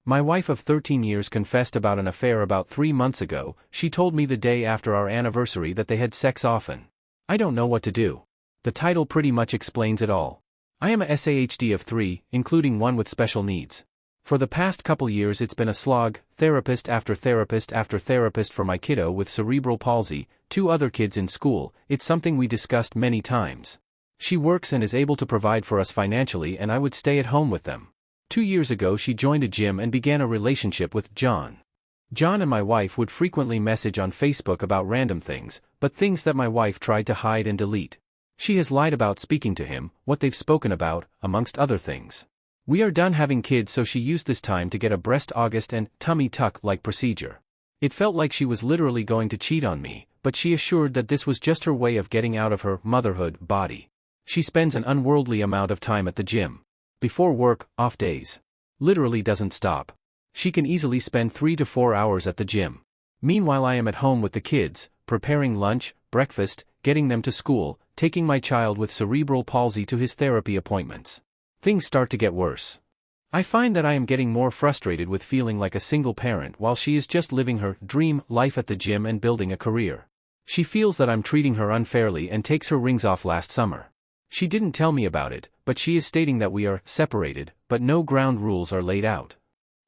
My wife of 13 years confessed about an affair about 3 months ago. She told me the day after our anniversary that they had sex often. I don't know what to do. The title pretty much explains it all. I am a SAHD of 3, including one with special needs. For the past couple years it's been a slog, therapist after therapist after therapist for my kiddo with cerebral palsy, 2 other kids in school. It's something we discussed many times. She works and is able to provide for us financially, and I would stay at home with them. 2 years ago she joined a gym and began a relationship with John. John and my wife would frequently message on Facebook about random things, but things that my wife tried to hide and delete. She has lied about speaking to him, what they've spoken about, amongst other things. We are done having kids, so she used this time to get a breast august and tummy tuck-like procedure. It felt like she was literally going to cheat on me, but she assured that this was just her way of getting out of her motherhood body. She spends an unworldly amount of time at the gym. Before work, off days. Literally doesn't stop. She can easily spend 3 to 4 hours at the gym. Meanwhile I am at home with the kids, preparing lunch, breakfast, getting them to school, taking my child with cerebral palsy to his therapy appointments. Things start to get worse. I find that I am getting more frustrated with feeling like a single parent while she is just living her dream life at the gym and building a career. She feels that I'm treating her unfairly and takes her rings off last summer. She didn't tell me about it, but she is stating that we are separated, but no ground rules are laid out.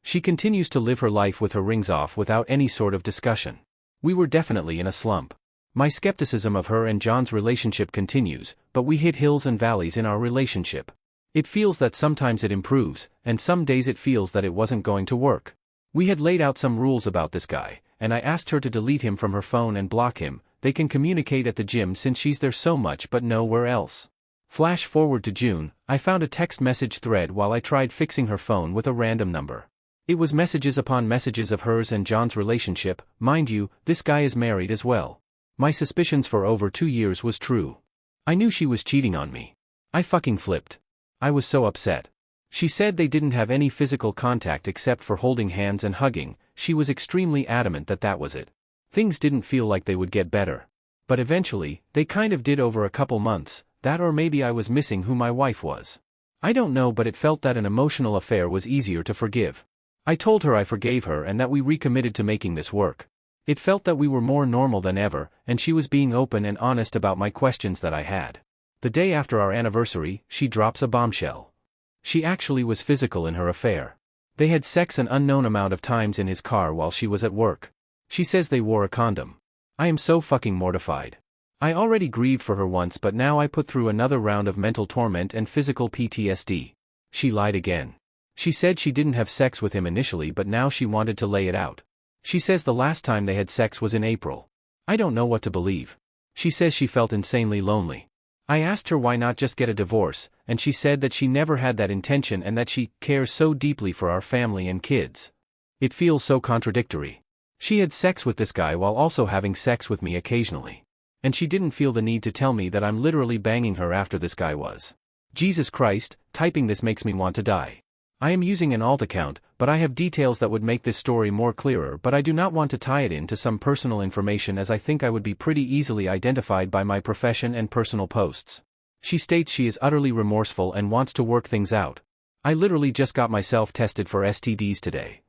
She continues to live her life with her rings off without any sort of discussion. We were definitely in a slump. My skepticism of her and John's relationship continues, but we hit hills and valleys in our relationship. It feels that sometimes it improves, and some days it feels that it wasn't going to work. We had laid out some rules about this guy, and I asked her to delete him from her phone and block him. They can communicate at the gym since she's there so much but nowhere else. Flash forward to June, I found a text message thread while I tried fixing her phone with a random number. It was messages upon messages of hers and John's relationship. Mind you, this guy is married as well. My suspicions for over 2 years was true. I knew she was cheating on me. I fucking flipped. I was so upset. She said they didn't have any physical contact except for holding hands and hugging. She was extremely adamant that that was it. Things didn't feel like they would get better. But eventually, they kind of did over a couple months. That, or maybe I was missing who my wife was. I don't know, but it felt that an emotional affair was easier to forgive. I told her I forgave her and that we recommitted to making this work. It felt that we were more normal than ever, and she was being open and honest about my questions that I had. The day after our anniversary, she drops a bombshell. She actually was physical in her affair. They had sex an unknown amount of times in his car while she was at work. She says they wore a condom. I am so fucking mortified. I already grieved for her once, but now I put through another round of mental torment and physical PTSD. She lied again. She said she didn't have sex with him initially, but now she wanted to lay it out. She says the last time they had sex was in April. I don't know what to believe. She says she felt insanely lonely. I asked her why not just get a divorce, and she said that she never had that intention and that she cares so deeply for our family and kids. It feels so contradictory. She had sex with this guy while also having sex with me occasionally. And she didn't feel the need to tell me that I'm literally banging her after this guy was. Jesus Christ, typing this makes me want to die. I am using an alt account, but I have details that would make this story more clearer, but I do not want to tie it into some personal information as I think I would be pretty easily identified by my profession and personal posts. She states she is utterly remorseful and wants to work things out. I literally just got myself tested for STDs today.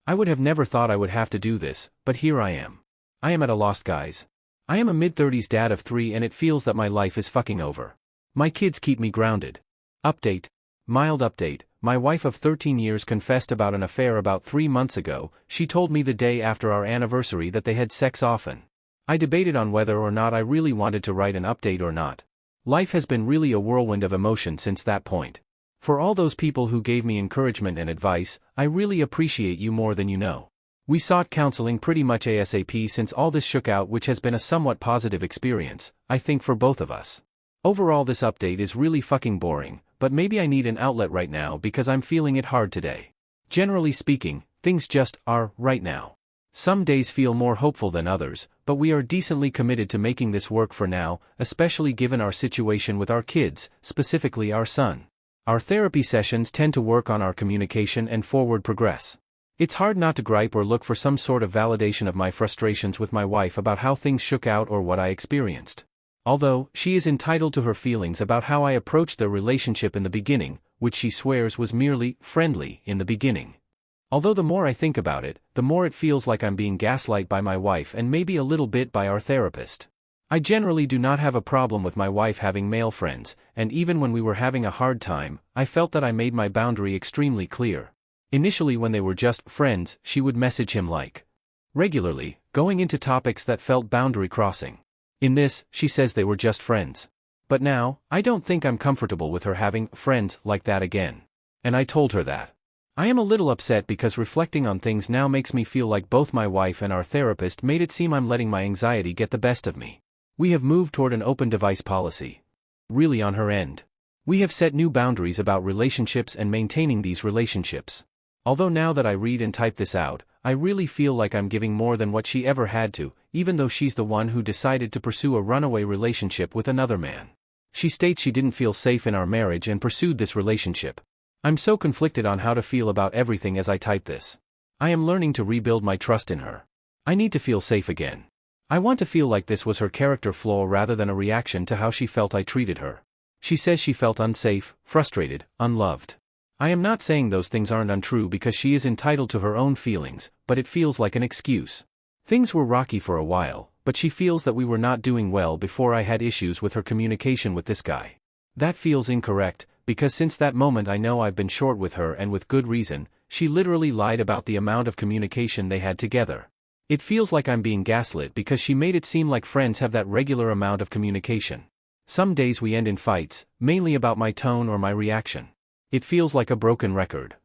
I would have never thought I would have to do this, but here I am. I am at a loss, guys. I am a mid-30s dad of 3 and it feels that my life is fucking over. My kids keep me grounded. Update. Mild update. My wife of 13 years confessed about an affair about 3 months ago. She told me the day after our anniversary that they had sex often. I debated on whether or not I really wanted to write an update or not. Life has been really a whirlwind of emotion since that point. For all those people who gave me encouragement and advice, I really appreciate you more than you know. We sought counseling pretty much ASAP since all this shook out, which has been a somewhat positive experience, I think, for both of us. Overall, this update is really fucking boring, but maybe I need an outlet right now because I'm feeling it hard today. Generally speaking, things just are right now. Some days feel more hopeful than others, but we are decently committed to making this work for now, especially given our situation with our kids, specifically our son. Our therapy sessions tend to work on our communication and forward progress. It's hard not to gripe or look for some sort of validation of my frustrations with my wife about how things shook out or what I experienced. Although, she is entitled to her feelings about how I approached their relationship in the beginning, which she swears was merely friendly in the beginning. Although the more I think about it, the more it feels like I'm being gaslighted by my wife and maybe a little bit by our therapist. I generally do not have a problem with my wife having male friends, and even when we were having a hard time, I felt that I made my boundary extremely clear. Initially, when they were just friends, she would message him like regularly, going into topics that felt boundary crossing. In this, she says they were just friends. But now, I don't think I'm comfortable with her having friends like that again. And I told her that. I am a little upset because reflecting on things now makes me feel like both my wife and our therapist made it seem I'm letting my anxiety get the best of me. We have moved toward an open device policy. Really on her end. We have set new boundaries about relationships and maintaining these relationships. Although now that I read and type this out, I really feel like I'm giving more than what she ever had to, even though she's the one who decided to pursue a runaway relationship with another man. She states she didn't feel safe in our marriage and pursued this relationship. I'm so conflicted on how to feel about everything as I type this. I am learning to rebuild my trust in her. I need to feel safe again. I want to feel like this was her character flaw rather than a reaction to how she felt I treated her. She says she felt unsafe, frustrated, unloved. I am not saying those things aren't untrue because she is entitled to her own feelings, but it feels like an excuse. Things were rocky for a while, but she feels that we were not doing well before I had issues with her communication with this guy. That feels incorrect, because since that moment I know I've been short with her and with good reason. She literally lied about the amount of communication they had together. It feels like I'm being gaslit because she made it seem like friends have that regular amount of communication. Some days we end in fights, mainly about my tone or my reaction. It feels like a broken record.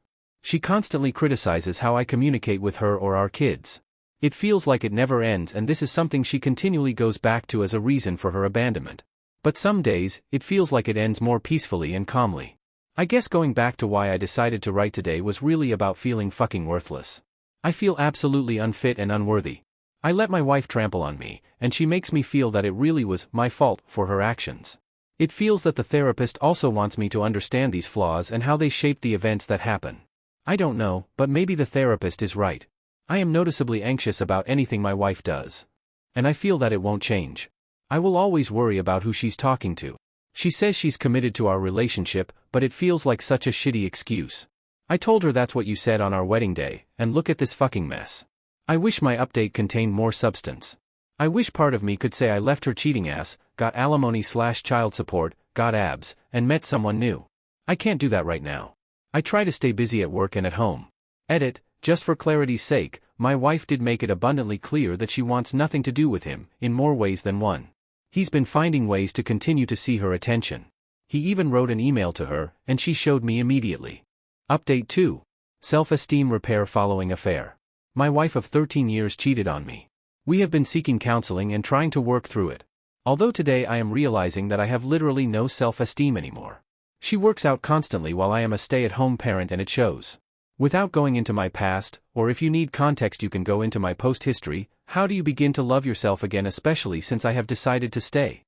She constantly criticizes how I communicate with her or our kids. It feels like it never ends, and this is something she continually goes back to as a reason for her abandonment. But some days, it feels like it ends more peacefully and calmly. I guess going back to why I decided to write today was really about feeling fucking worthless. I feel absolutely unfit and unworthy. I let my wife trample on me, and she makes me feel that it really was my fault for her actions. It feels that the therapist also wants me to understand these flaws and how they shape the events that happen. I don't know, but maybe the therapist is right. I am noticeably anxious about anything my wife does. And I feel that it won't change. I will always worry about who she's talking to. She says she's committed to our relationship, but it feels like such a shitty excuse. I told her that's what you said on our wedding day, and look at this fucking mess. I wish my update contained more substance. I wish part of me could say I left her cheating ass, got alimony/child support, got abs, and met someone new. I can't do that right now. I try to stay busy at work and at home. Edit, just for clarity's sake, my wife did make it abundantly clear that she wants nothing to do with him, in more ways than one. He's been finding ways to continue to see her attention. He even wrote an email to her, and she showed me immediately. Update 2. Self-esteem repair following affair. My wife of 13 years cheated on me. We have been seeking counseling and trying to work through it. Although today I am realizing that I have literally no self-esteem anymore. She works out constantly while I am a stay-at-home parent, and it shows. Without going into my past, or if you need context you can go into my post history, how do you begin to love yourself again, especially since I have decided to stay?